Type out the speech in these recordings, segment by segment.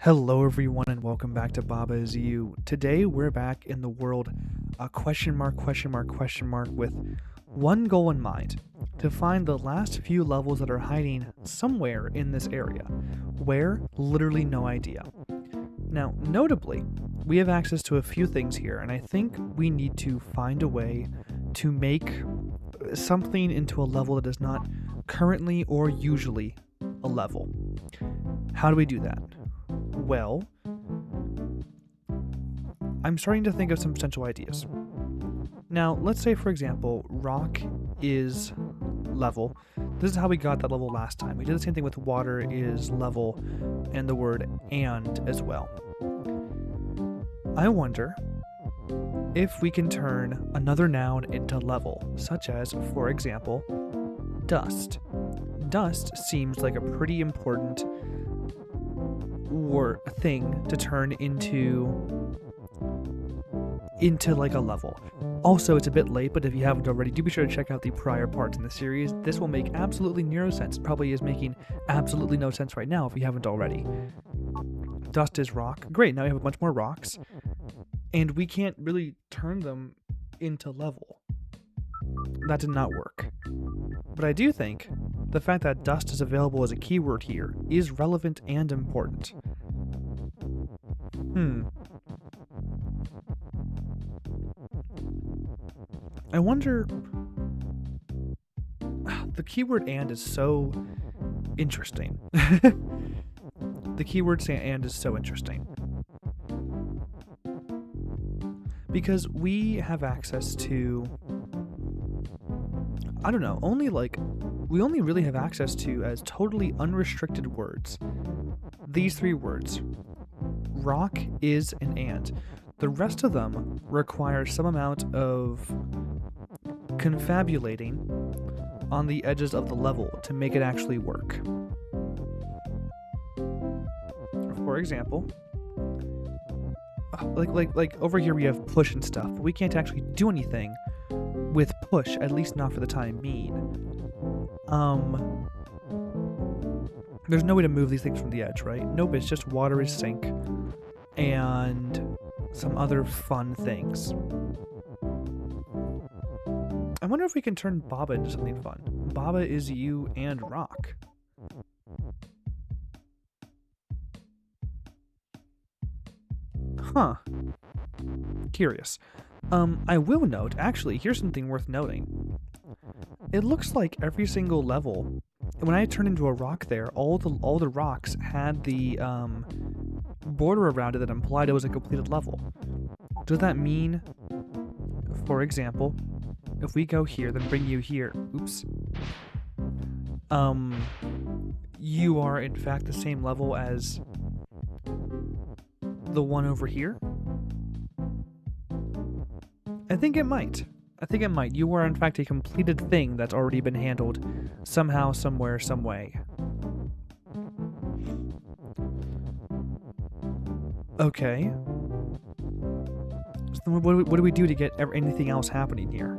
Hello everyone and welcome back to Baba Is You. Today we're back in the world question mark with one goal in mind: to find the last few levels that are hiding somewhere in this area. Where? Literally no idea. Now, notably, we have access to a few things here, and I think we need to find a way to make something into a level that is not currently or usually a level. How do we do that? Well, I'm starting to think of some potential ideas. Now, let's say, for example, rock is level. This is how we got that level last time. We did the same thing with water is level and the word and as well. I wonder if we can turn another noun into level, such as, for example, dust. Dust seems like a pretty important thing to turn into like a level. Also, it's a bit late, but if you haven't already, do be sure to check out the prior parts in the series. This will make absolutely no sense. It probably is making absolutely no sense right now if you haven't already. Dust is rock. Great, now we have a bunch more rocks, and we can't really turn them into level. That did not work. But I do think the fact that dust is available as a keyword here is relevant and important. I wonder... The keyword and is so interesting. The keyword and is so interesting. Because we have access to... I don't know, we only really have access to as totally unrestricted words these three words: rock, is, and. The rest of them require some amount of confabulating on the edges of the level to make it actually work. For example, like over here we have push and stuff, but we can't actually do anything with push, at least not for the time being. There's no way to move these things from the edge, right? Nope, it's just water is sink and some other fun things. I wonder if we can turn Baba into something fun. Baba is you and rock. Huh. Curious. I will note, actually, here's something worth noting. It looks like every single level, when I turned into a rock there, all the rocks had the border around it that implied it was a completed level. Does that mean, for example, if we go here, then bring you here, you are in fact the same level as the one over here? I think it might. You are in fact a completed thing that's already been handled somehow, somewhere, some way. Okay. So what do we do to get anything else happening here?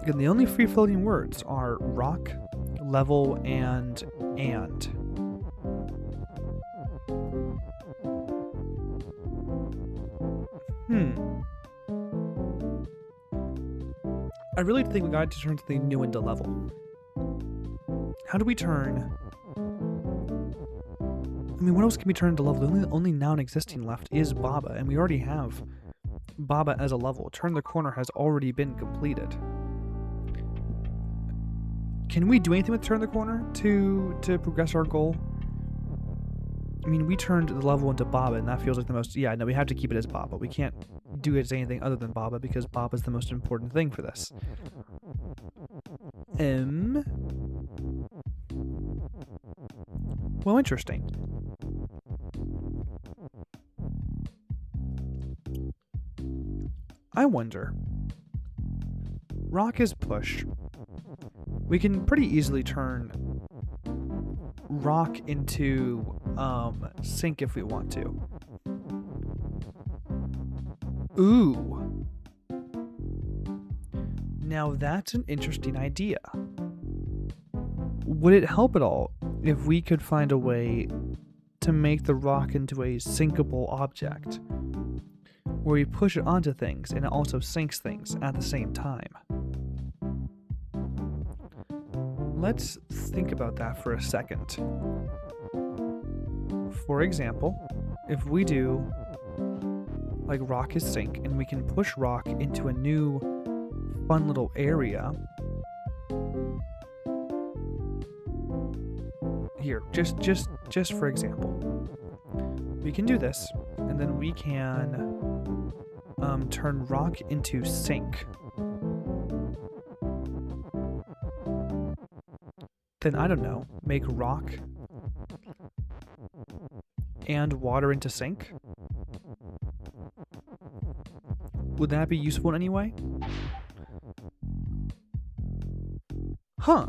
Again, the only free-floating words are rock, level, and. I really think we got to turn something new into level. How do we turn... I mean, what else can we turn into level? The only noun existing left is Baba, and we already have Baba as a level. Turn the corner has already been completed. Can we do anything with turn the corner to progress our goal? I mean, we turned the level into Baba, and that feels like the most... Yeah, no, we have to keep it as Baba. We can't do it as anything other than Baba, because Baba is the most important thing for this. Well, interesting. I wonder... Rock is push. We can pretty easily turn rock into sink if we want to. Ooh. Now that's an interesting idea. Would it help at all if we could find a way to make the rock into a sinkable object, where we push it onto things and it also sinks things at the same time. Let's think about that for a second. For example, if we do like rock is sink and we can push rock into a new fun little area. Here, just for example, we can do this, and then we can turn rock into sink. Then, I don't know, make rock and water into sink? Would that be useful in any way? Huh.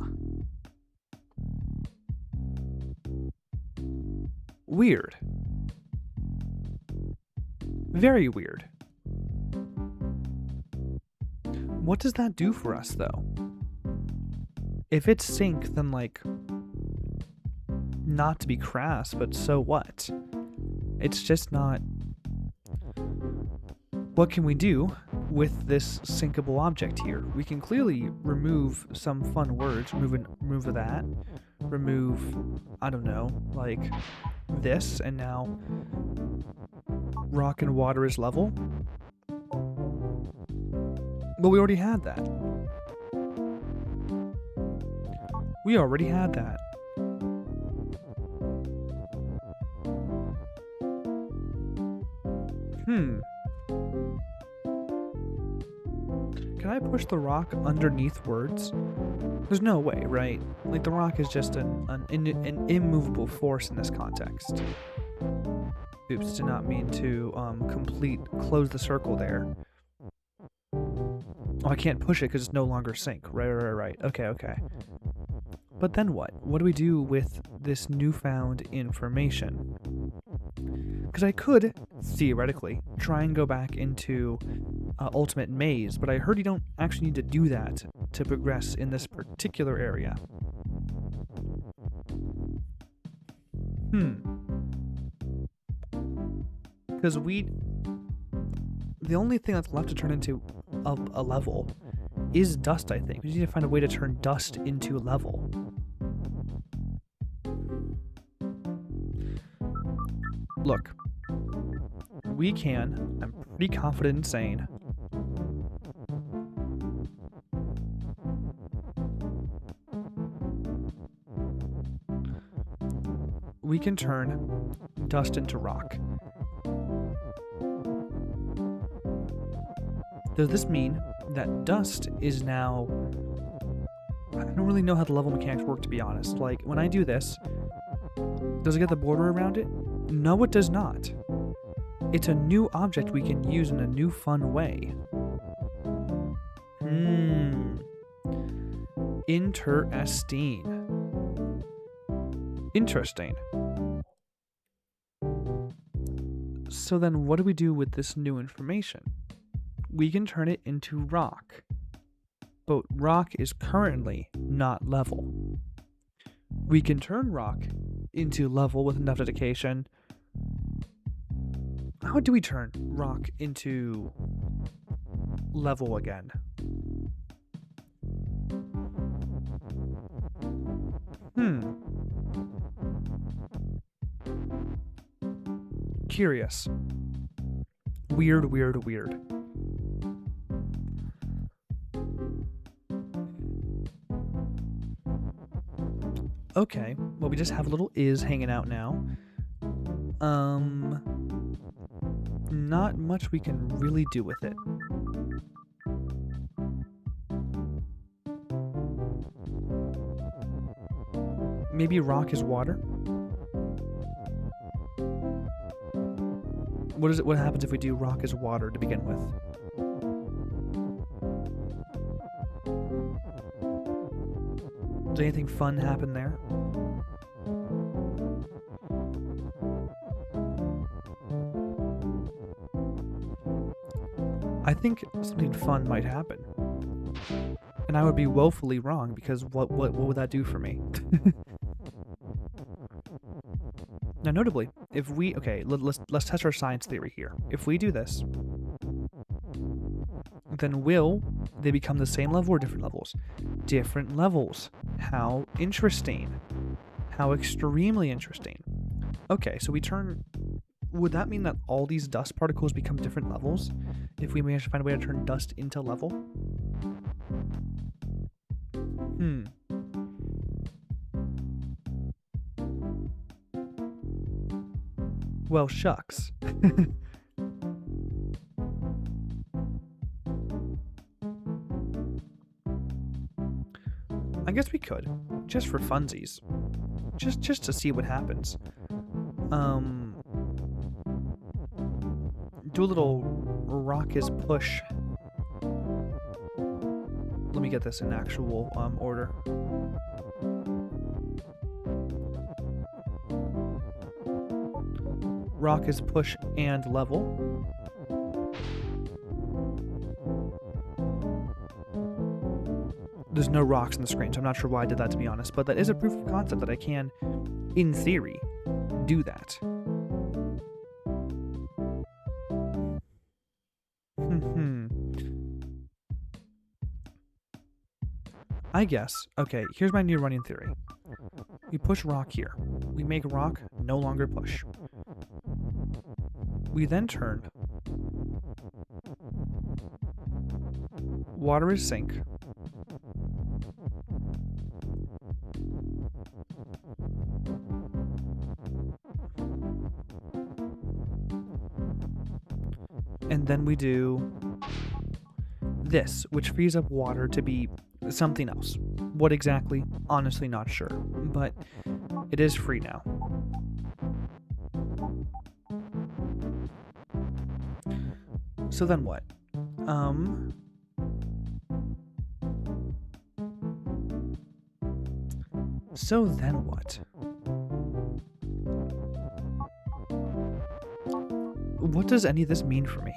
Weird. Very weird. What does that do for us, though? If it's sink, then, like, not to be crass, but so what? It's just not... What can we do with this sinkable object here? We can clearly remove some fun words, remove that, remove, I don't know, like this, and now rock and water is level. But we already had that. We already had that. Can I push the rock underneath words? There's no way, right? Like, the rock is just an immovable force in this context. Oops, did not mean to close the circle there. Oh, I can't push it because it's no longer sink. Right. Okay. But then what? What do we do with this newfound information? Because I could, theoretically, try and go back into Ultimate Maze, but I heard you don't actually need to do that to progress in this particular area. Because the only thing that's left to turn into a level is dust, I think. We need to find a way to turn dust into level. Look, we can, I'm pretty confident in saying, we can turn dust into rock. Does this mean that dust is now... I don't really know how the level mechanics work, to be honest. Like, when I do this, does it get the border around it? No, it does not. It's a new object we can use in a new fun way. Interesting. So then what do we do with this new information? We can turn it into rock. But rock is currently not level. We can turn rock into level with enough dedication. How do we turn rock into level again? Curious. Weird. Okay, well, we just have a little is hanging out now. Not much we can really do with it. Maybe rock is water? What happens if we do rock is water to begin with? Does anything fun happen there? I think something fun might happen. And I would be woefully wrong, because what would that do for me? Now, notably, if we let's test our science theory here. If we do this, then will they become the same level or different levels? Different levels. How interesting. How extremely interesting. Okay, so we turn... Would that mean that all these dust particles become different levels if we manage to find a way to turn dust into level? Well, shucks. I guess we could, just for funsies. Just to see what happens. Do a little raucous push. Let me get this in actual order. Raucous push and level. There's no rocks in the screen, so I'm not sure why I did that, to be honest, but that is a proof of concept that I can, in theory, do that. I guess. Okay, here's my new running theory. We push rock here. We make rock no longer push. We then turn. Water is sink. And then we do this, which frees up water to be something else. What exactly? Honestly, not sure. But it is free now. So then what? So then what? What does any of this mean for me?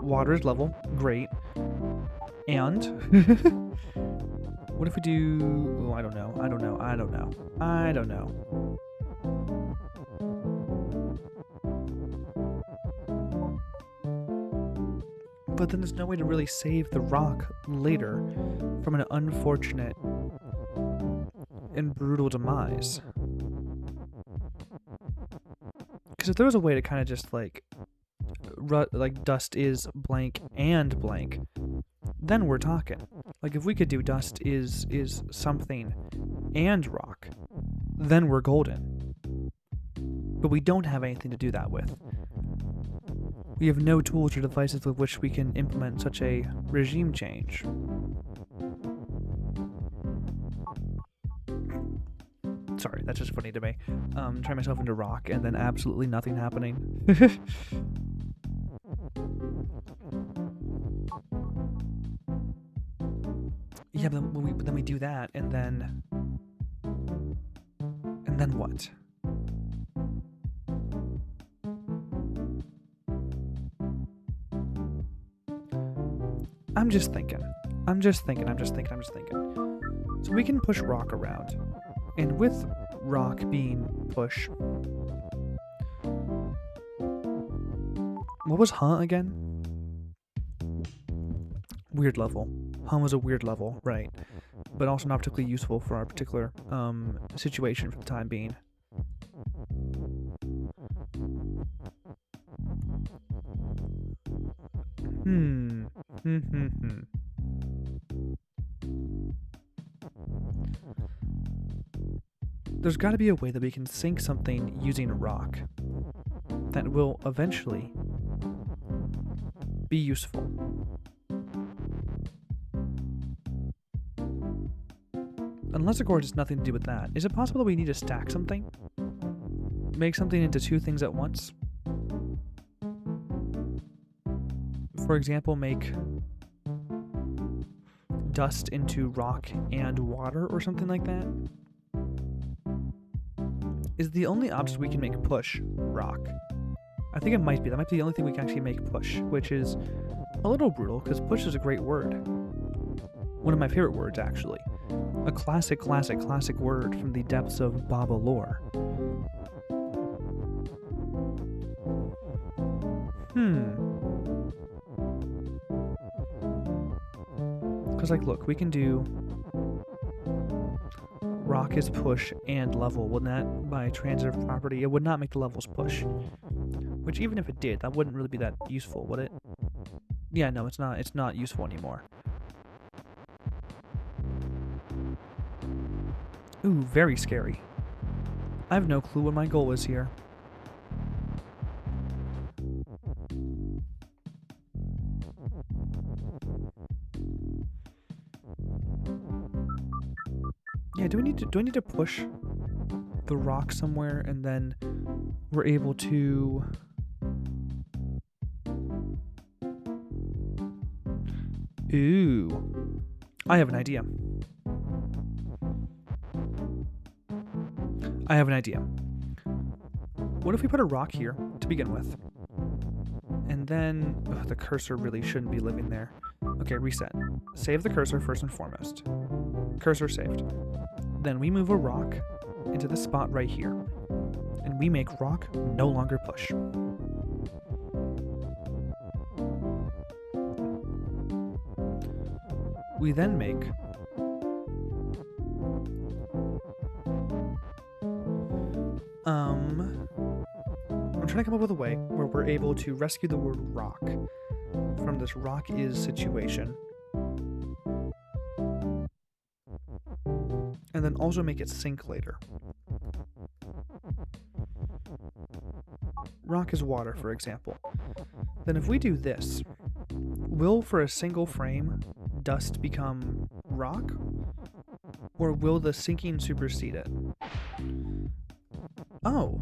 Water is level. Great. And what if we do... Oh, I don't know. But then there's no way to really save the rock later from an unfortunate and brutal demise. Because if there was a way to kind of just like dust is blank and blank, then we're talking. Like if we could do dust is something and rock, then we're golden. But we don't have anything to do that with. We have no tools or devices with which we can implement such a regime change. Sorry, that's just funny to me. Turn myself into rock and then absolutely nothing happening. Yeah, but then we do that, and then what? I'm just thinking. So we can push rock around, and with rock being push, what was Huh again? Weird level. Hum was a weird level, right? But also not particularly useful for our particular situation for the time being. There's got to be a way that we can sync something using rock that will eventually be useful. Unless, of course, it's nothing to do with that. Is it possible that we need to stack something? Make something into two things at once? For example, make dust into rock and water or something like that? Is the only object we can make push rock? I think it might be. That might be the only thing we can actually make push, which is a little brutal because push is a great word. One of my favorite words, actually. A classic word from the depths of Baba lore. Because, like, look, we can do rock is push and level. Wouldn't that, by transitive property, it would not make the levels push. Which, even if it did, that wouldn't really be that useful, would it? Yeah, no, it's not. It's not useful anymore. Ooh, very scary. I have no clue what my goal is here. Yeah, do I need to push the rock somewhere and then we're able to Ooh. I have an idea. What if we put a rock here to begin with? And then the cursor really shouldn't be living there. Okay, reset. Save the cursor first and foremost. Cursor saved. Then we move a rock into the spot right here. And we make rock no longer push. We then make I'm trying to come up with a way where we're able to rescue the word rock from this rock is situation. And then also make it sink later. Rock is water, for example. Then if we do this, will for a single frame dust become rock? Or will the sinking supersede it? Oh.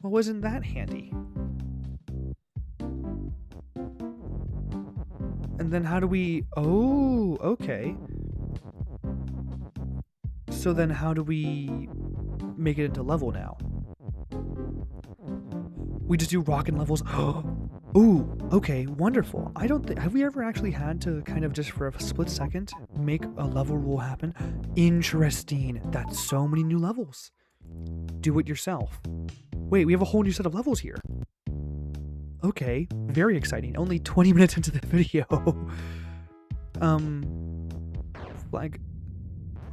Well, wasn't that handy? And then how do we... Oh, okay. So then how do we make it into level now? We just do rock and levels. Ooh, okay, wonderful. I don't think... Have we ever actually had to kind of just for a split second make a level rule happen? Interesting. That's so many new levels. Do it yourself. Wait, we have a whole new set of levels here. Okay, very exciting. Only 20 minutes into the video.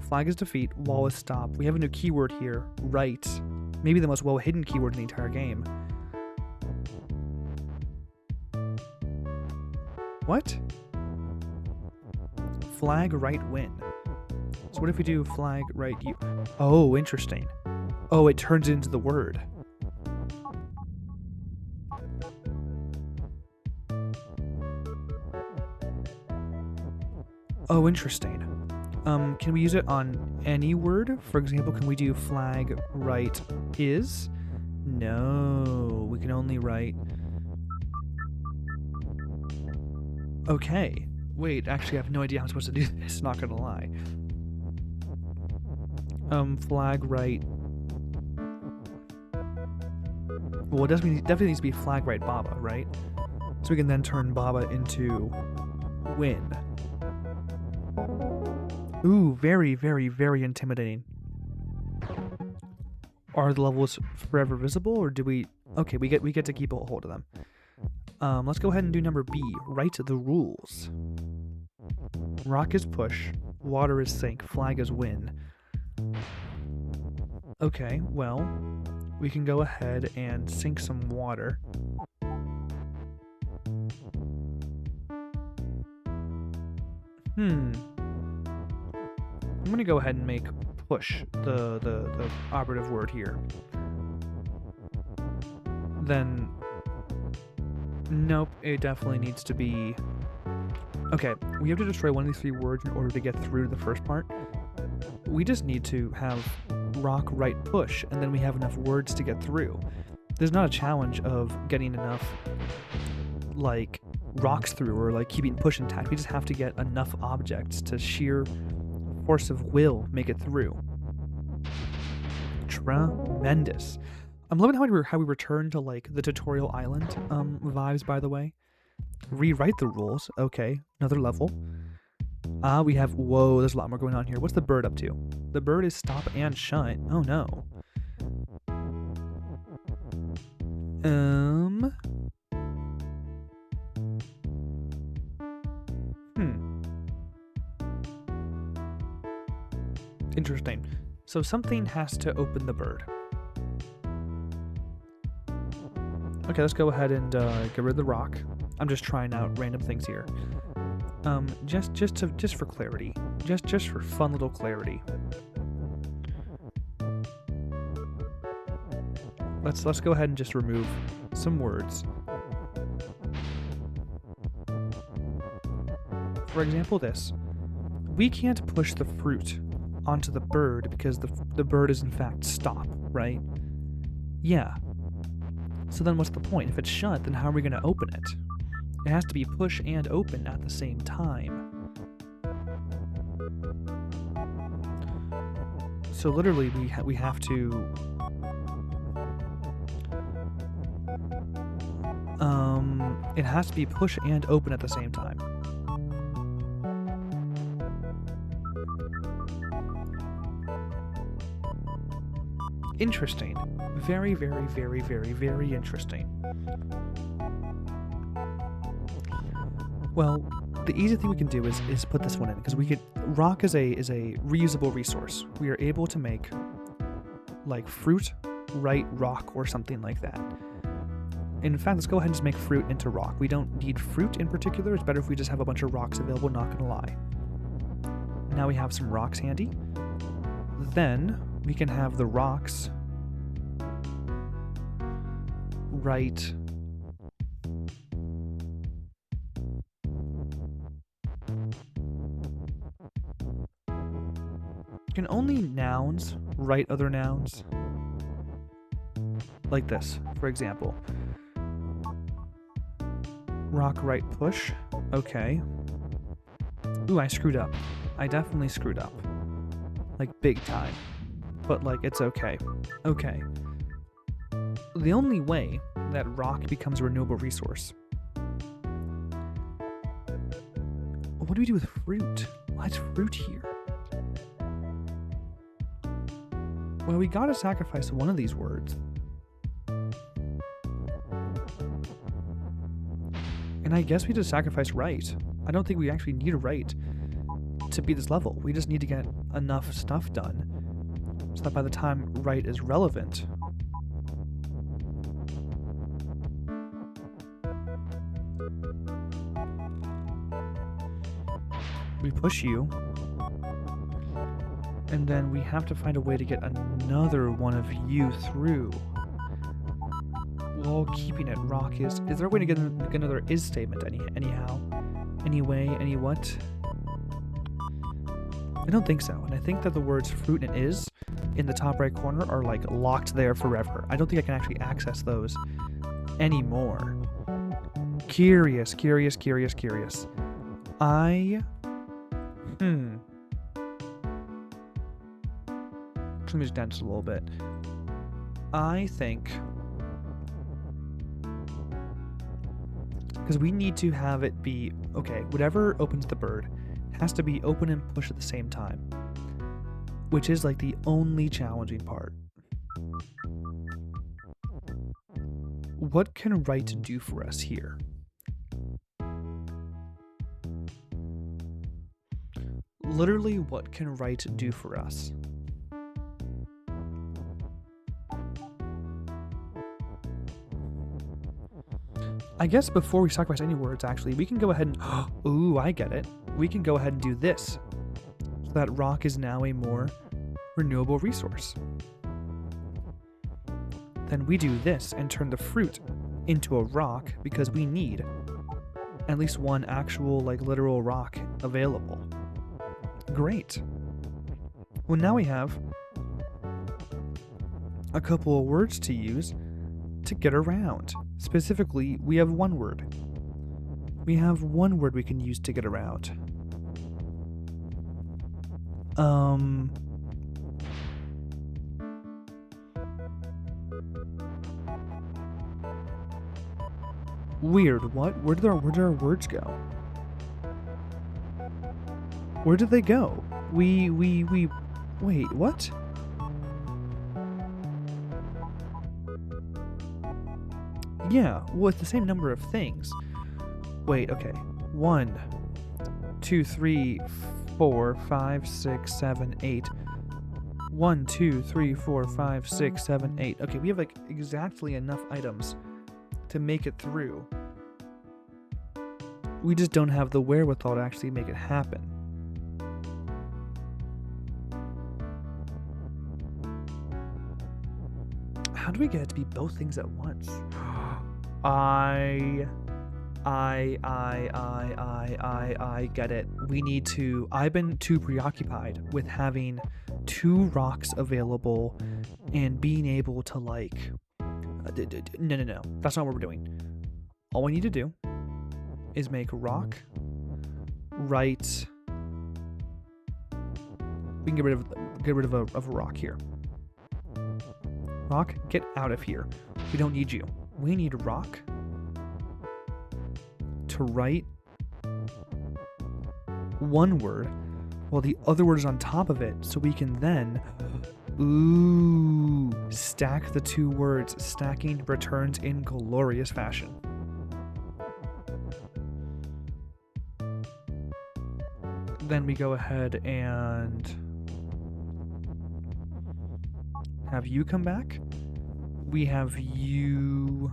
Flag is defeat, wall is stop. We have a new keyword here, right. Maybe the most well-hidden keyword in the entire game. What? Flag right win. So what if we do flag right you? Oh, interesting. Oh, it turns into the word. Oh, interesting. Can we use it on any word? For example, can we do flag right is? No, we can only write... Okay. Wait, actually I have no idea how I'm supposed to do this, not gonna lie. Flag right... Well, it definitely needs to be flag right Baba, right? So we can then turn Baba into win. Ooh, very, very, very intimidating. Are the levels forever visible, or do we... Okay, we get to keep a hold of them. Let's go ahead and do number B. Write the rules. Rock is push, water is sink, flag is win. Okay, well, we can go ahead and sink some water. I'm gonna go ahead and make push the operative word here. Then, nope, it definitely needs to be... Okay, we have to destroy one of these three words in order to get through to the first part. We just need to have rock right push, and then we have enough words to get through. There's not a challenge of getting enough, like, rocks through or, like, keeping push intact. We just have to get enough objects to sheer force of will make it through. Tremendous. I'm loving how we return to, like, the tutorial island vibes, by the way. Rewrite the rules. Okay, another level. We have, whoa, there's a lot more going on here. What's the bird up to? The bird is stop and shut. Oh no. Interesting. So something has to open the bird. Okay, let's go ahead and get rid of the rock. I'm just trying out random things here. Just for clarity, just for fun little clarity. Let's go ahead and just remove some words. For example, this. We can't push the fruit onto the bird because the bird is in fact stop, right? Yeah. So then what's the point? If it's shut, then how are we going to open it? It has to be push and open at the same time. So literally we have to it has to be push and open at the same time. Interesting. Very, very, very, very, very interesting. Well, the easy thing we can do is put this one in, because rock is a reusable resource. We are able to make like fruit, right, rock, or something like that. In fact, let's go ahead and just make fruit into rock. We don't need fruit in particular. It's better if we just have a bunch of rocks available, not gonna lie. Now we have some rocks handy. Then we can have the rocks right can only nouns write other nouns? Like this, for example. Rock right push. Okay. Ooh, I screwed up. I definitely screwed up. Like big time. But like, it's okay. Okay. The only way that rock becomes a renewable resource. What do we do with fruit? Why's fruit here? Well, we gotta sacrifice one of these words. And I guess we just sacrifice right. I don't think we actually need a right to beat this level. We just need to get enough stuff done so that by the time right is relevant, we push you, and then we have to find a way to get another one of you through while keeping it rock. Is there a way to get another is statement anyhow? Anyway, any what? I don't think so, and I think that the words fruit and is in the top right corner are like locked there forever. I don't think I can actually access those anymore. Curious. Let me just dance a little bit. I think, because we need to have it be, okay, whatever opens the bird has to be open and push at the same time, which is like the only challenging part. What can right do for us here? Literally, what can right do for us? I guess before we sacrifice any words, actually, we can go ahead and... Ooh, I get it. We can go ahead and do this. So that rock is now a more renewable resource. Then we do this and turn the fruit into a rock because we need at least one actual, like, literal rock available. Great. Well, now we have a couple of words to use to get around. Specifically, we have one word. We have one word we can use to get around. Weird. What? Where did our words go? Where did they go? Wait, what? Yeah, well, it's the same number of things. Wait, okay. 1, 2, 3, 4, 5, 6, 7, 8. 1, 2, 3, 4, 5, 6, 7, 8. Okay, we have like exactly enough items to make it through. We just don't have the wherewithal to actually make it happen. How do we get it to be both things at once? I get it. We need to. I've been too preoccupied with having 2 rocks available and being able to like. No. That's not what we're doing. All we need to do is make rock, right. We can get rid of a rock here. Rock, get out of here. We don't need you. We need rock to write one word while the other word is on top of it, so we can then stack the 2 words. Stacking returns in glorious fashion. Then we go ahead and have you come back. We have you.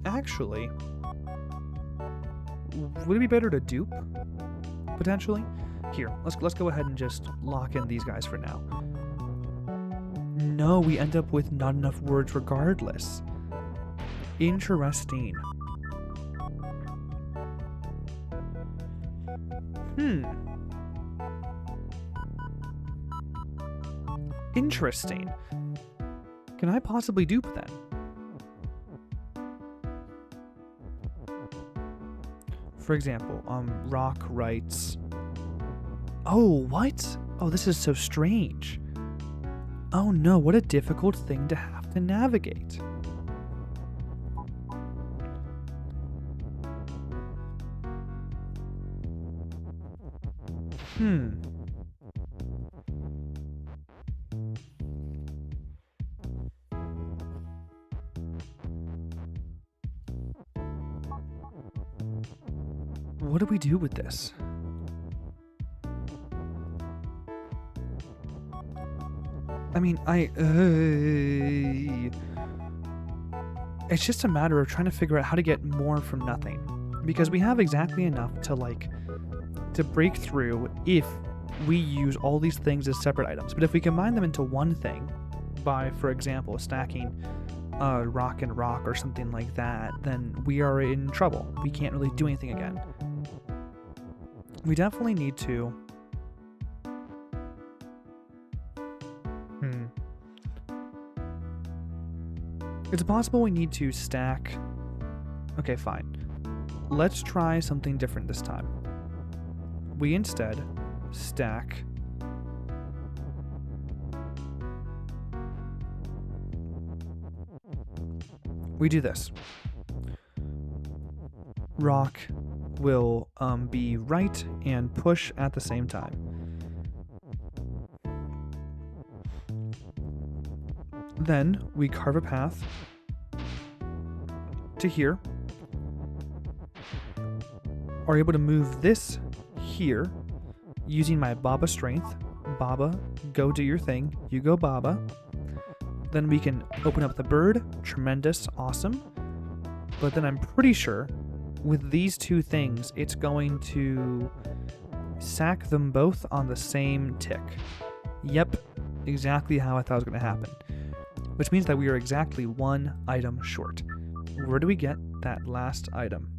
Actually, would it be better to dupe? Potentially? Here, let's go ahead and just lock in these guys for now. No, we end up with not enough words regardless. Interesting. Interesting. Can I possibly dupe then? For example, Rock writes... Oh, what? Oh, this is so strange. Oh no, what a difficult thing to have to navigate. What do we do with this? I mean, it's just a matter of trying to figure out how to get more from nothing. Because we have exactly enough to break through if we use all these things as separate items. But if we combine them into one thing by, for example, stacking rock and rock or something like that, then we are in trouble. We can't really do anything again. We definitely need to... It's possible we need to stack... Okay, fine. Let's try something different this time. We instead stack... We do this. Rock will be right and push at the same time. Then we carve a path to here. Are able to move this here using my Baba strength. Baba, go do your thing. You go Baba. Then we can open up the bird. Tremendous. Awesome. But then I'm pretty sure with these 2 things, it's going to sack them both on the same tick. Yep. Exactly how I thought it was going to happen. Which means that we are exactly 1 item short. Where do we get that last item?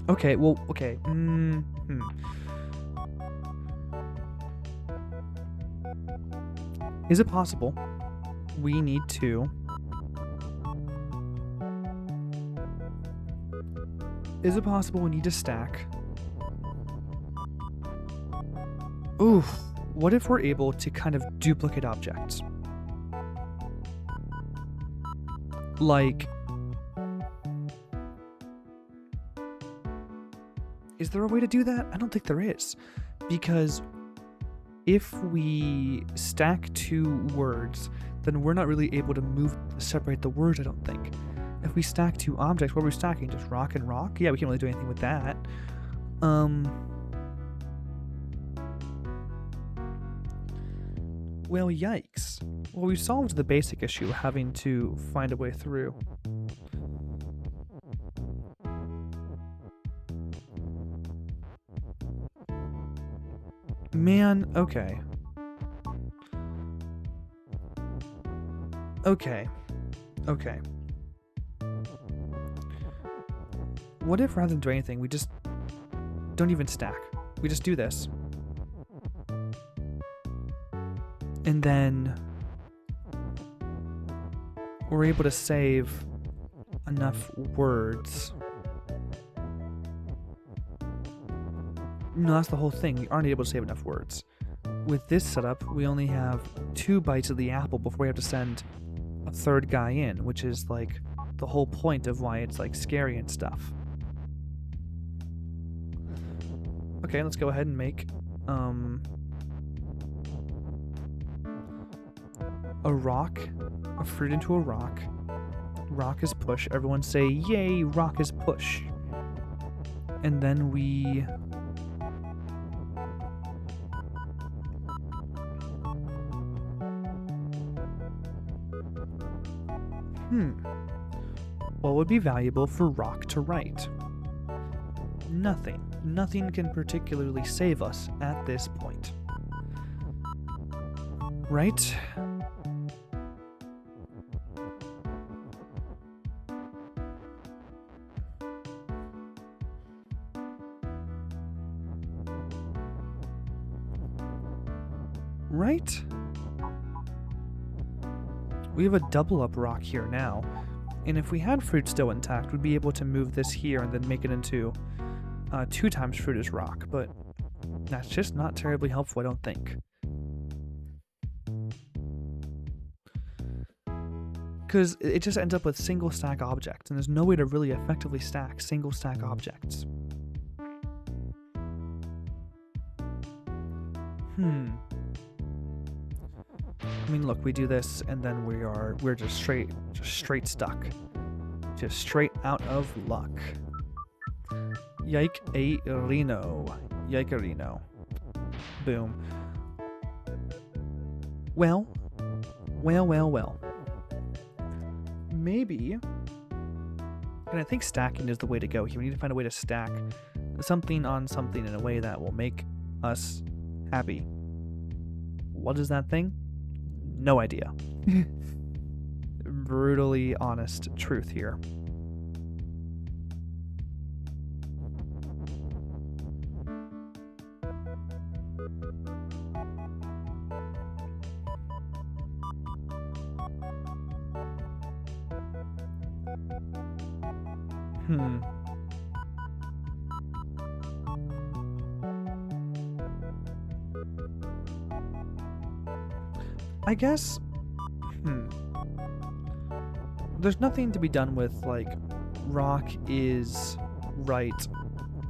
Okay, well, okay. Is it possible we need to... Is it possible we need to stack? Oof. What if we're able to kind of duplicate objects? Like... Is there a way to do that? I don't think there is. Because if we stack two words, then we're not really able to separate the words, I don't think. If we stack two objects, what are we stacking? Just rock and rock? Yeah, we can't really do anything with that. Well, yikes. Well, we solved the basic issue, having to find a way through. Man, okay. Okay. What if rather than do anything, we just don't even stack? We just do this. And then we're able to save enough words. No, that's the whole thing. We aren't able to save enough words. With this setup, we only have 2 bites of the apple before we have to send a third guy in, which is like the whole point of why it's like scary and stuff. Okay, let's go ahead and make a rock, a fruit into a rock. Rock is push. Everyone say, yay, rock is push. And then we... What would be valuable for rock to write? Nothing. Nothing can particularly save us at this point. Right? Right? We have a double up rock here now, and if we had fruit still intact, we'd be able to move this here and then make it into 2 times fruit as rock, but that's just not terribly helpful, I don't think. Because it just ends up with single stack objects, and there's no way to really effectively stack single stack objects. I mean, look, we do this, and then we're just straight stuck. Just straight out of luck. Yike-a-reno. Yike-a-reno. Boom. Well. Maybe. And I think stacking is the way to go here. We need to find a way to stack something on something in a way that will make us happy. What is that thing? No idea. Brutally honest truth here. I guess, there's nothing to be done with, like, rock is right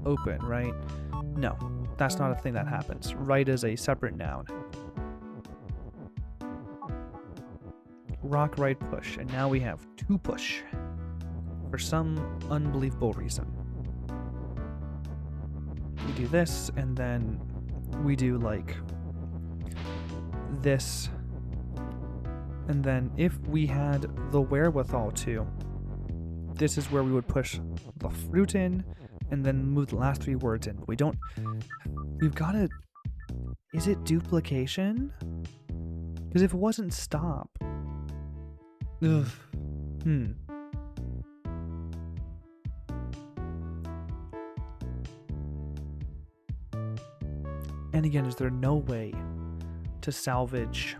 open, right? No, that's not a thing that happens. Right is a separate noun. Rock, right, push, and now we have 2 push for some unbelievable reason. We do this, and then we do, like, this. And then if we had the wherewithal to, this is where we would push the fruit in and then move the last 3 words in. We don't... We've got to... Is it duplication? Because if it wasn't stop... Ugh. And again, is there no way to salvage...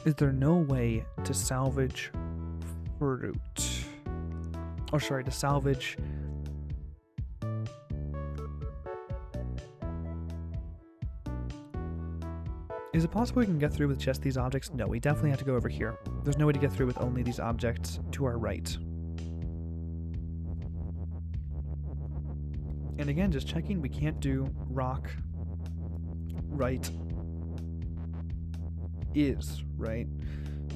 Is there no way to salvage fruit? Or sorry, to salvage... Is it possible we can get through with just these objects? No, we definitely have to go over here. There's no way to get through with only these objects to our right. And again, just checking, we can't do rock, right, is, right?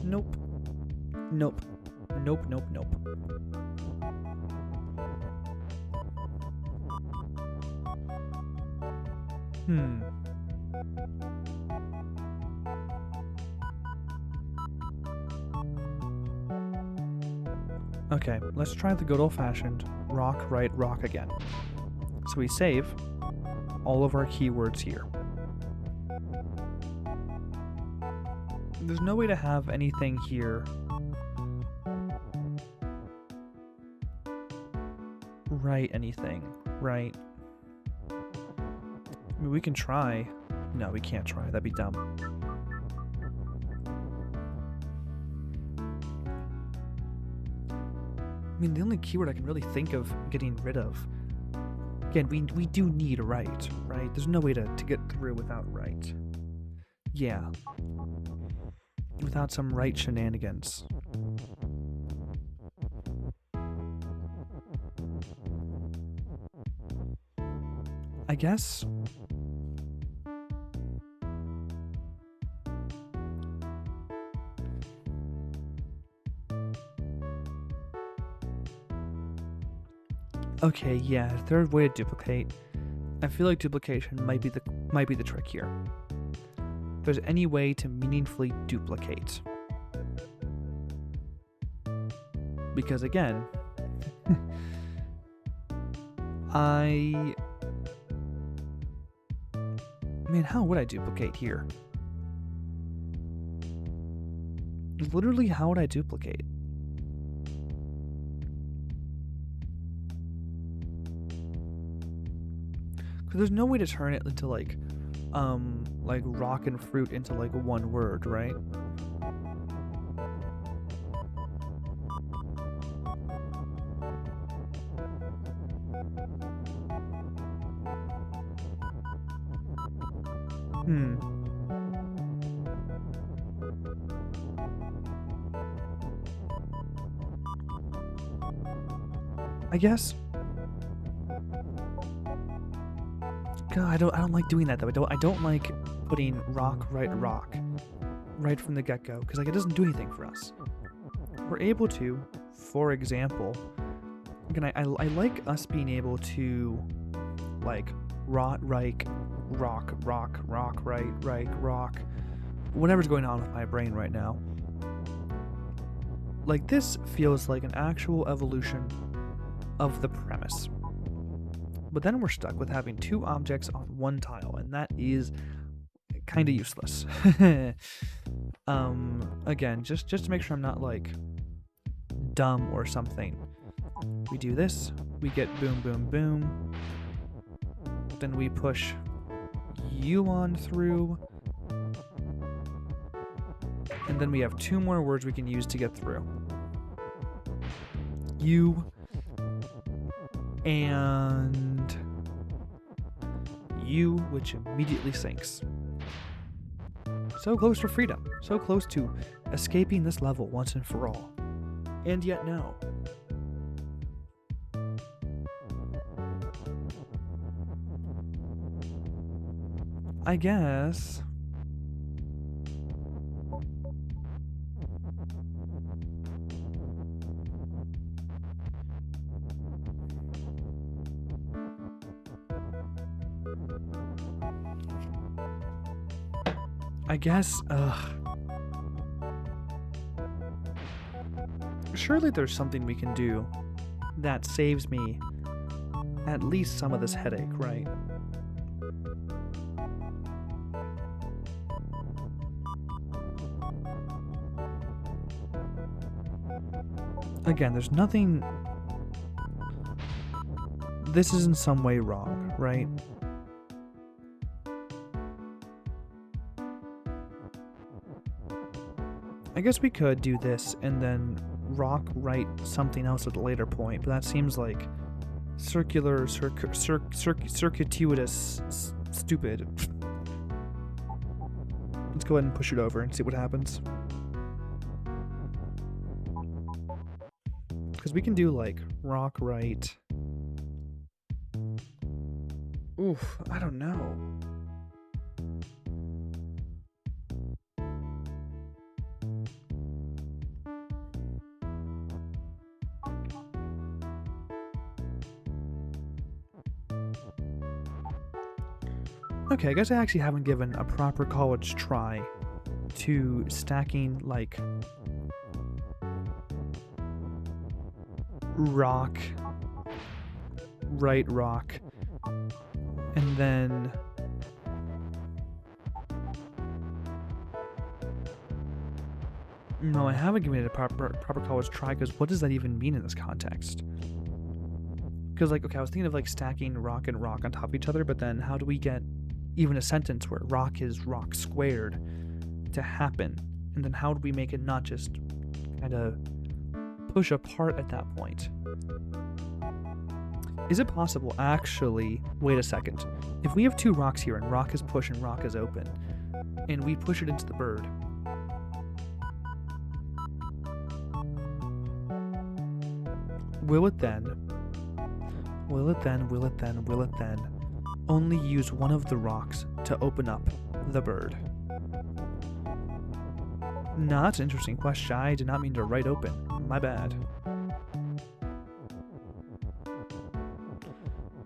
Nope. Nope. Nope, nope, nope. Okay, let's try the good old-fashioned rock, right, rock again. So we save all of our keywords here. There's no way to have anything here. Write anything, right? I mean, we can try. No, we can't try. That'd be dumb. I mean, the only keyword I can really think of getting rid of. Again, we do need right? There's no way to get through without right. Yeah. Without some right shenanigans. I guess... Okay, yeah, third way to duplicate. I feel like duplication might be the trick here. If there's any way to meaningfully duplicate. Because again, man, how would I duplicate here? Literally, how would I duplicate? Because there's no way to turn it into like rock and fruit into like one word, right? I guess. God, I don't like doing that though. I don't like putting rock right from the get-go, because like it doesn't do anything for us. We're able to, for example, again, I like us being able to like rock, whatever's going on with my brain right now. Like this feels like an actual evolution of the premise. But then we're stuck with having two objects on one tile, and that is kind of useless. Again, just to make sure I'm not like dumb or something. We do this, we get boom, boom, boom. Then we push you on through. And then we have two more words we can use to get through. You and you, which immediately sinks. So close to freedom, so close to escaping this level once and for all. And yet no. I guess... surely there's something we can do that saves me at least some of this headache, right? Again, there's nothing... This is in some way wrong, right? guess we could do this and then rock right something else at a later point, but that seems like circular, circuitous, stupid. Let's go ahead and push it over and see what happens. Because we can do like rock right. Oof, I don't know. Okay, I guess I actually haven't given a proper college try to stacking like rock, right rock, and then no, I haven't given it a proper college try, because what does that even mean in this context? Because like, okay, I was thinking of like stacking rock and rock on top of each other, but then how do we get even a sentence where rock is rock squared to happen? And then how do we make it not just kind of push apart at that point? Is it possible, actually, wait a second, if we have two rocks here and rock is push and rock is open, and we push it into the bird, will it then only use one of the rocks to open up the bird? No, that's an interesting question. I did not mean to write open. My bad.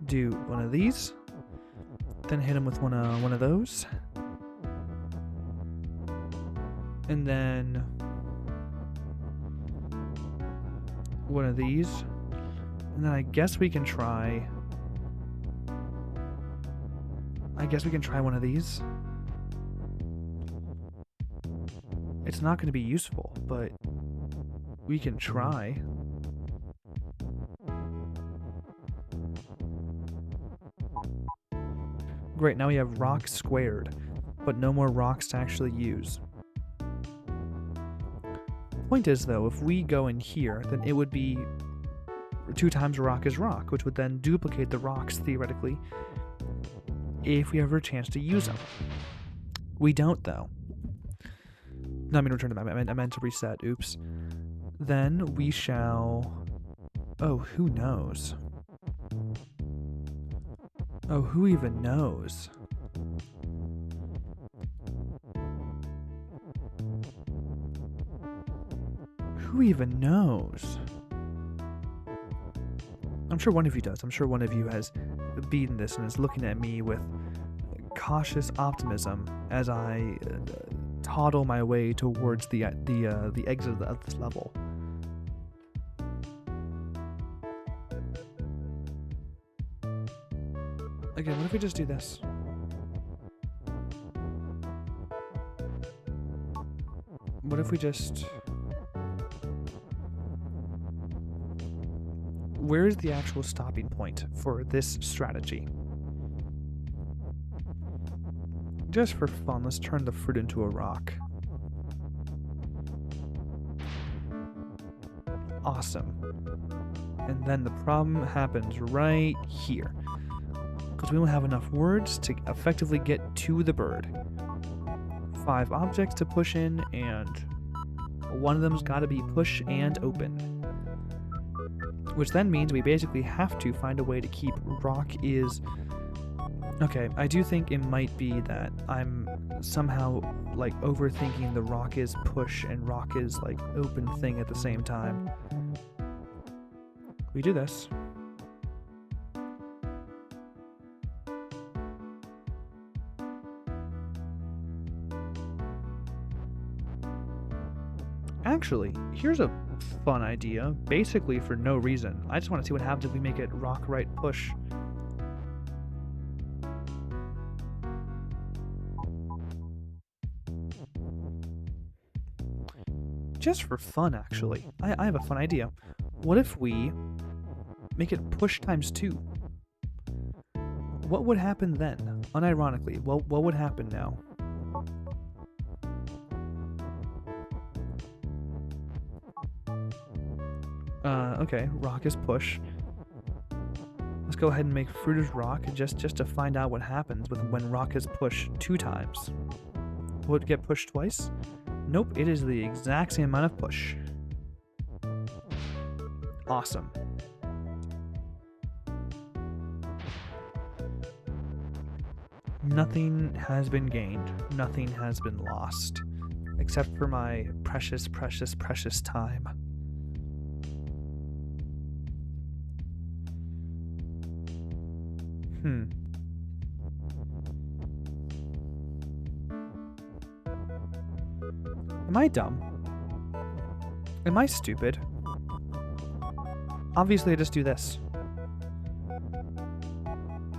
Do one of these, then hit him with one of those, and then one of these, and then I guess we can try one of these. It's not going to be useful, but we can try. Great, now we have rock squared, but no more rocks to actually use. Point is, though, if we go in here, then it would be 2 times rock is rock, which would then duplicate the rocks, theoretically, if we ever a chance to use them. We don't, though. No, I mean return to them. I meant to reset. Oops. Then we shall... Oh, who knows? Oh, who even knows? Who even knows? I'm sure one of you does. I'm sure one of you has beaten this and is looking at me with cautious optimism as I toddle my way towards the exit of this level. Again, what if we just do this? What if we just... Where is the actual stopping point for this strategy? Just for fun, let's turn the fruit into a rock. Awesome. And then the problem happens right here, because we don't have enough words to effectively get to the bird. 5 objects to push in, and one of them's got to be push and open. Which then means we basically have to find a way to keep rock is... Okay, I do think it might be that I'm somehow, like, overthinking the rock is push and rock is, like, open thing at the same time. We do this. Actually, here's a fun idea, basically for no reason. I just want to see what happens if we make it rock, right, push. Just for fun, actually. I have a fun idea. What if we make it push times 2? What would happen then? Unironically, what would happen now? Okay, rock is push. Let's go ahead and make fruit is rock just to find out what happens when rock is pushed 2 times. Will it get pushed twice? Nope, it is the exact same amount of push. Awesome. Nothing has been gained. Nothing has been lost. Except for my precious, precious, precious time. Am I dumb? Am I stupid? Obviously I just do this.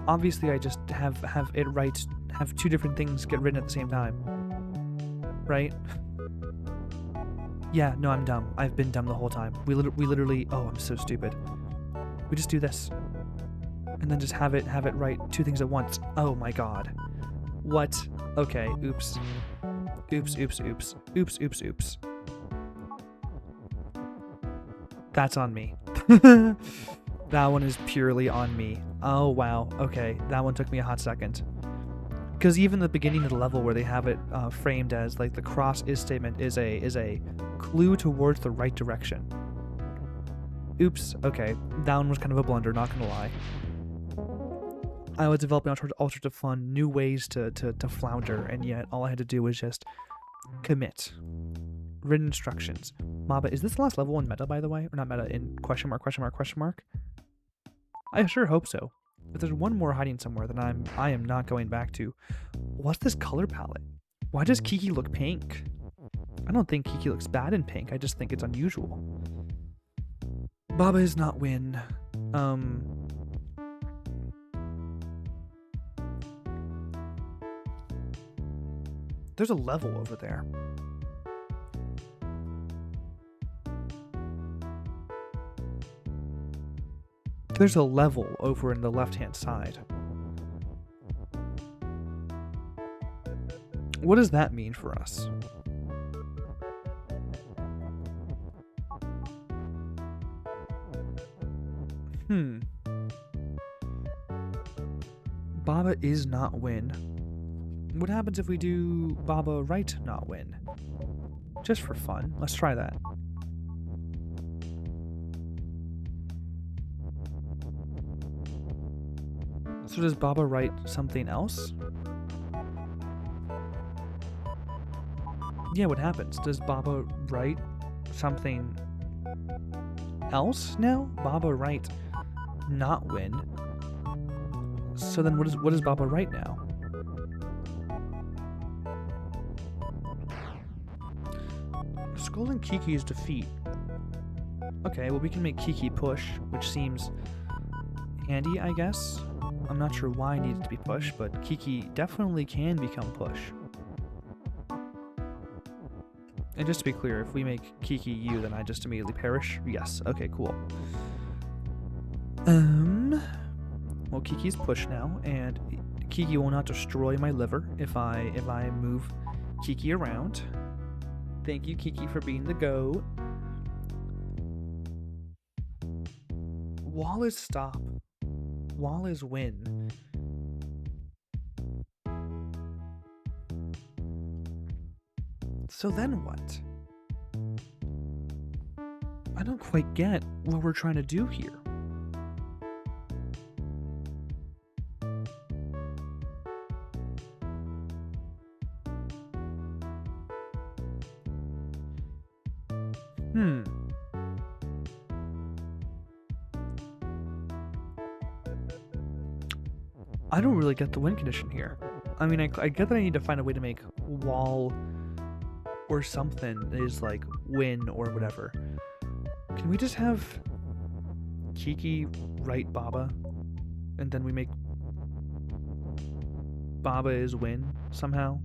Obviously I just have it right, have 2 different things get written at the same time. Right? Yeah, no, I'm dumb. I've been dumb the whole time. We literally, oh, I'm so stupid. We just do this. And then just have it write 2 things at once. Oh my god. What? Okay, oops. Oops, oops, oops. Oops, oops, oops. That's on me. That one is purely on me. Oh wow, okay, that one took me a hot second. Because even the beginning of the level where they have it framed as like the cross is statement is a clue towards the right direction. Oops, okay, that one was kind of a blunder, not gonna lie. I was developing all sorts of fun new ways to flounder, and yet all I had to do was just commit. Written instructions. Maba, is this the last level in meta, by the way? Or not meta, in question mark, question mark, question mark? I sure hope so. If there's one more hiding somewhere, then I am not going back to. What's this color palette? Why does Kiki look pink? I don't think Kiki looks bad in pink, I just think it's unusual. Baba is not win. There's a level over there. There's a level over in the left-hand side. What does that mean for us? Baba is not win. What happens if we do Baba right not win? Just for fun. Let's try that. So does Baba write something else? Yeah, what happens? Does Baba write something else now? Baba write not win. So then what is Baba write now? Skull and Kiki's defeat. Okay, well we can make Kiki push, which seems handy, I guess. I'm not sure why it needed to be push, but Kiki definitely can become push. And just to be clear, if we make Kiki you, then I just immediately perish? Yes, okay, cool. Well, Kiki's push now, and Kiki will not destroy my liver if I move Kiki around. Thank you, Kiki, for being the GOAT. Wall is stop. Wall is win. So then what? I don't quite get what we're trying to do here. I don't really get the win condition here. I mean, I get that I need to find a way to make wall or something is like win or whatever. Can we just have Kiki write Baba and then we make Baba is win somehow?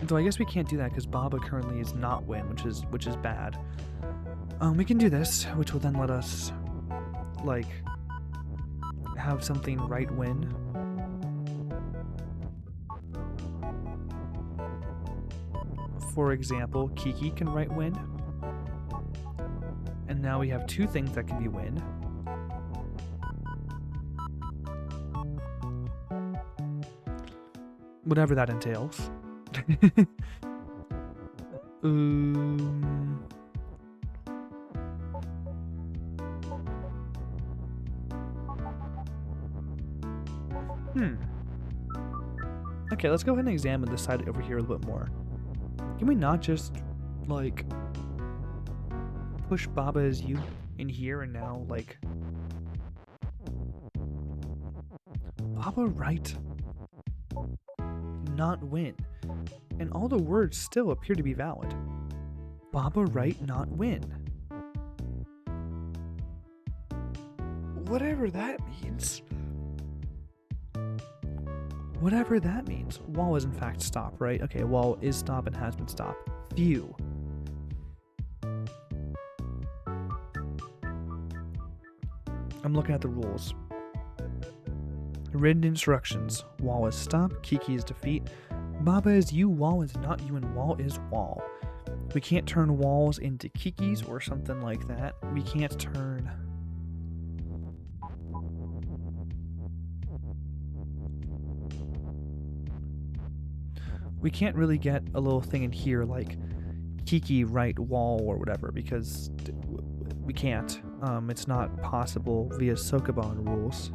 Though I guess we can't do that because Baba currently is not win, which is bad. We can do this, which will then let us like have something right win. For example, Kiki can write win. And now we have two things that can be win. Whatever that entails. Okay, let's go ahead and examine this side over here a little bit more. Can we not just, like, push Baba as you in here and now, like, Baba right, not win, and all the words still appear to be valid. Baba right, not win. Whatever that means. Whatever that means. Wall is in fact stop, right? Okay, wall is stop and has been stop. Phew. I'm looking at the rules. Written instructions. Wall is stop, Kiki is defeat. Baba is you, wall is not you, and wall is wall. We can't turn walls into Kikis or something like that. We can't turn... We can't really get a little thing in here like Kiki right wall or whatever because we can't. It's not possible via Sokoban rules.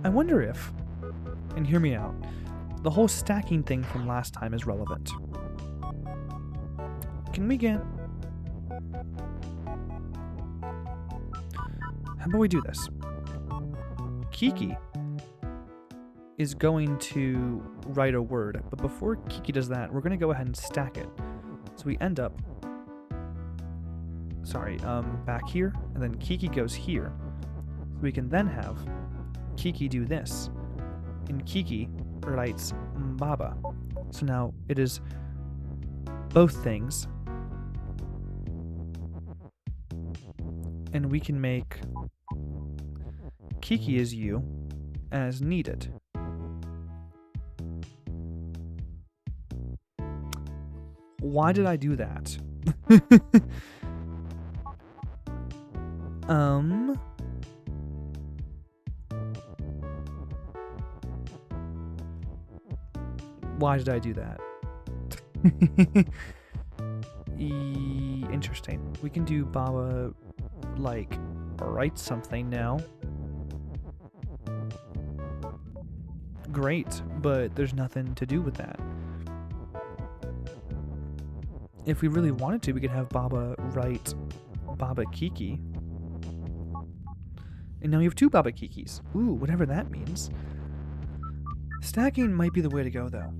I wonder if, and hear me out, the whole stacking thing from last time is relevant. Can we get... How about we do this? Kiki is going to write a word, but before Kiki does that, we're going to go ahead and stack it. So we end up... back here, and then Kiki goes here. So we can then have Kiki do this. And Kiki writes Baba. So now it is both things. And we can make Kiki is you as needed. Why did I do that? Why did I do that? Interesting. We can do Baba, like, write something now. Great, but there's nothing to do with that. If we really wanted to, we could have Baba write Baba Kiki. And now you have two Baba Kikis. Ooh, whatever that means. Stacking might be the way to go, though.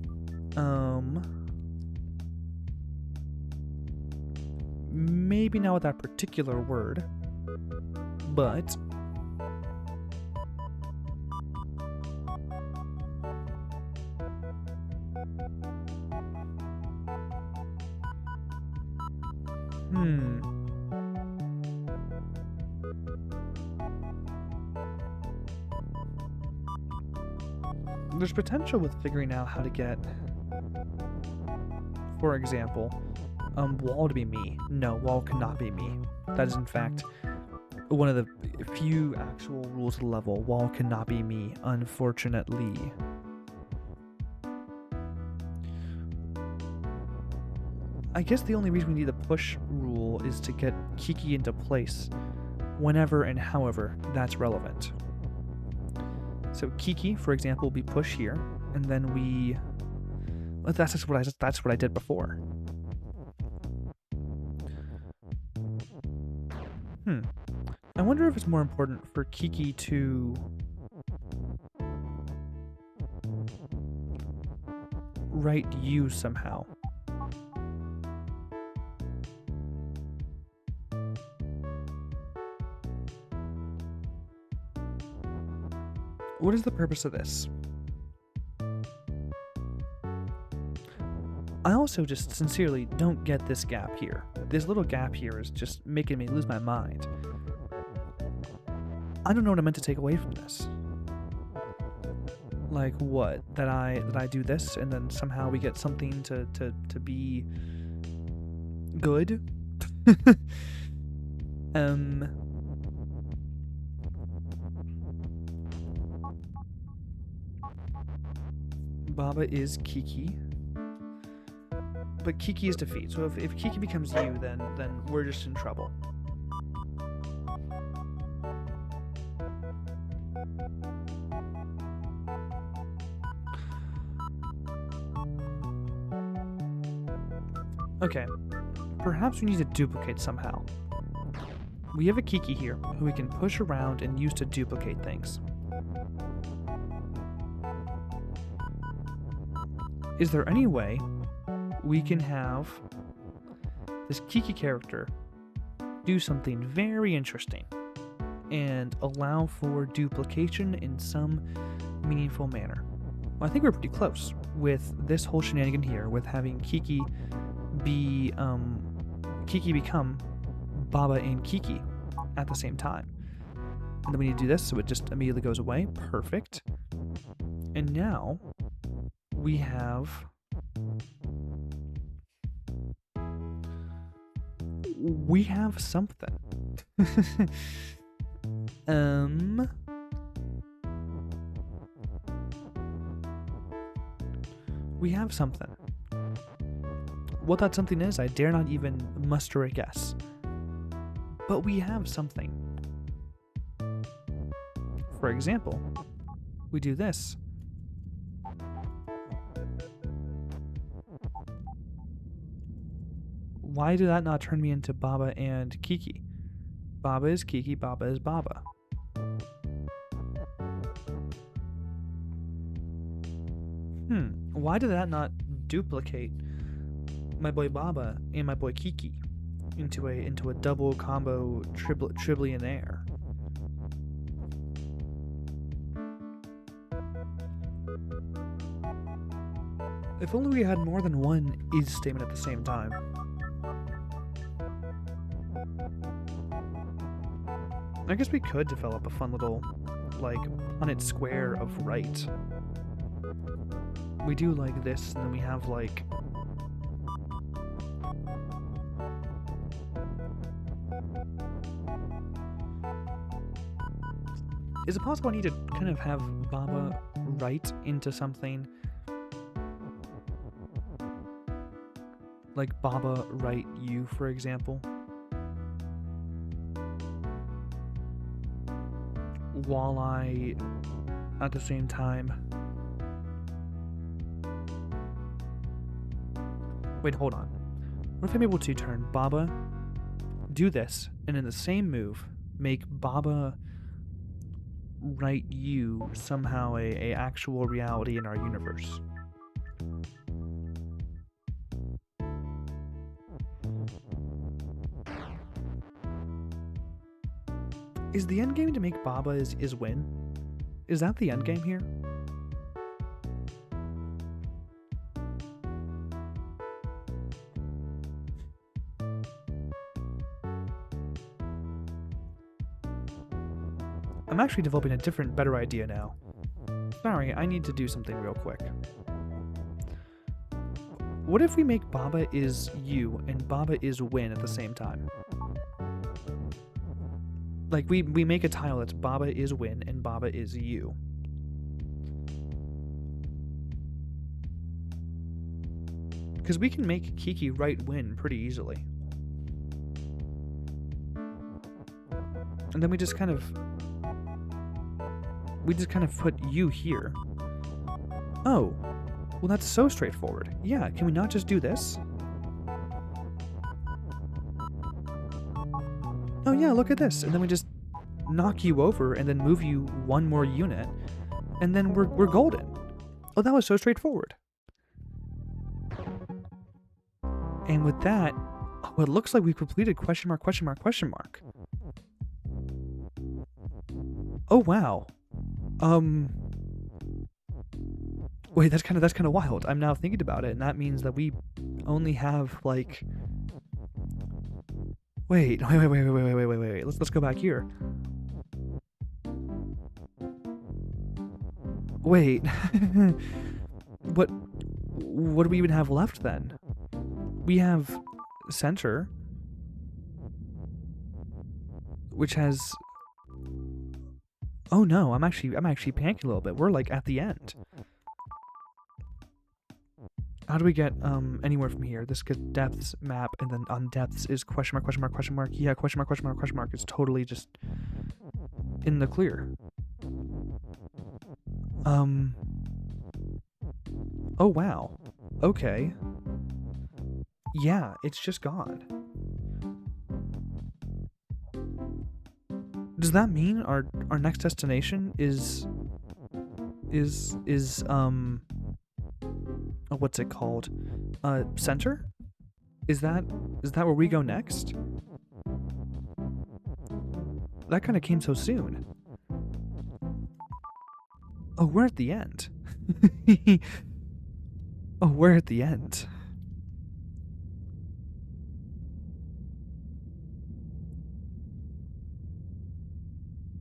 Maybe not with that particular word, but there's potential with figuring out how to get, for example, wall to be me. No, wall cannot be me. That is in fact one of the few actual rules of the level. Wall cannot be me, unfortunately. I guess the only reason we need the push rule is to get Kiki into place whenever and however that's relevant. So Kiki, for example, will be push here, and then we... That's what I did before. I wonder if it's more important for Kiki to write you somehow. What is the purpose of this? I also just sincerely don't get this gap here. This little gap here is just making me lose my mind. I don't know what I meant to take away from this. Like what? That I do this and then somehow we get something to be good? Baba is Kiki. But Kiki is defeat. So if Kiki becomes you, then we're just in trouble. Okay. Perhaps we need to duplicate somehow. We have a Kiki here who we can push around and use to duplicate things. Is there any way we can have this Kiki character do something very interesting and allow for duplication in some meaningful manner? Well, I think we're pretty close with this whole shenanigan here with having Kiki become Baba and Kiki at the same time. And then we need to do this so it just immediately goes away. Perfect. And now we have something. We have something. What that something is, I dare not even muster a guess. But we have something. For example, we do this. Why did that not turn me into Baba and Kiki? Baba is Kiki, Baba is Baba. Why did that not duplicate my boy Baba and my boy Kiki into a double combo trillionaire? If only we had more than one is statement at the same time. I guess we could develop a fun little, like, Punnett square of right. We do like this, and then we have like is it possible I need to kind of have Baba right into something? Like Baba right you, for example? Walleye at the same time. Wait, hold on. What if I'm able to turn Baba, do this, and in the same move, make Baba right you somehow a actual reality in our universe? Is the end game to make Baba is win? Is that the end game here? I'm actually developing a different, better idea now. Sorry, I need to do something real quick. What if we make Baba is you and Baba is win at the same time? Like, we make a tile that's Baba is win and Baba is you. Because we can make Kiki right win pretty easily. And then we just kind of put you here. Oh, well that's so straightforward. Yeah, can we not just do this? Oh yeah, look at this. And then we just knock you over and then move you one more unit. And then we're golden. Oh, that was so straightforward. And with that, oh, it looks like we've completed question mark, question mark, question mark. Oh wow. Wait, that's kind of wild. I'm now thinking about it, and that means that we only have like. Wait. Let's go back here. Wait. what do we even have left then? We have center, which has. Oh no, I'm actually panicking a little bit. We're like at the end. How do we get anywhere from here? This gets depths map, and then on depths is question mark, question mark, question mark. Yeah, question mark, question mark, question mark. It's totally just in the clear. Oh wow. Okay. Yeah, it's just gone. Does that mean our next destination is what's it called? Center? Is that where we go next? That kind of came so soon. Oh, we're at the end. Oh, we're at the end.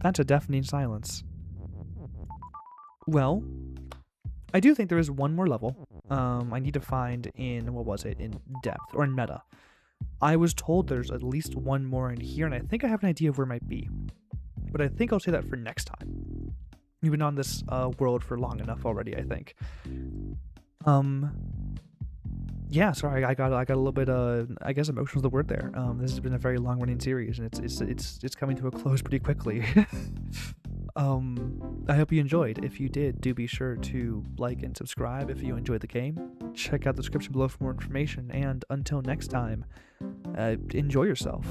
That's a deafening silence. Well, I do think there is one more level. I need to find in, what was it, in depth, or in meta. I was told there's at least one more in here, and I think I have an idea of where it might be. But I think I'll say that for next time. You've been on this world for long enough already, I think. Yeah, sorry, I got a little bit I guess emotional is the word there. This has been a very long running series, and it's coming to a close pretty quickly. I hope you enjoyed. If you did, do be sure to like and subscribe if you enjoyed the game. Check out the description below for more information, and until next time, enjoy yourself.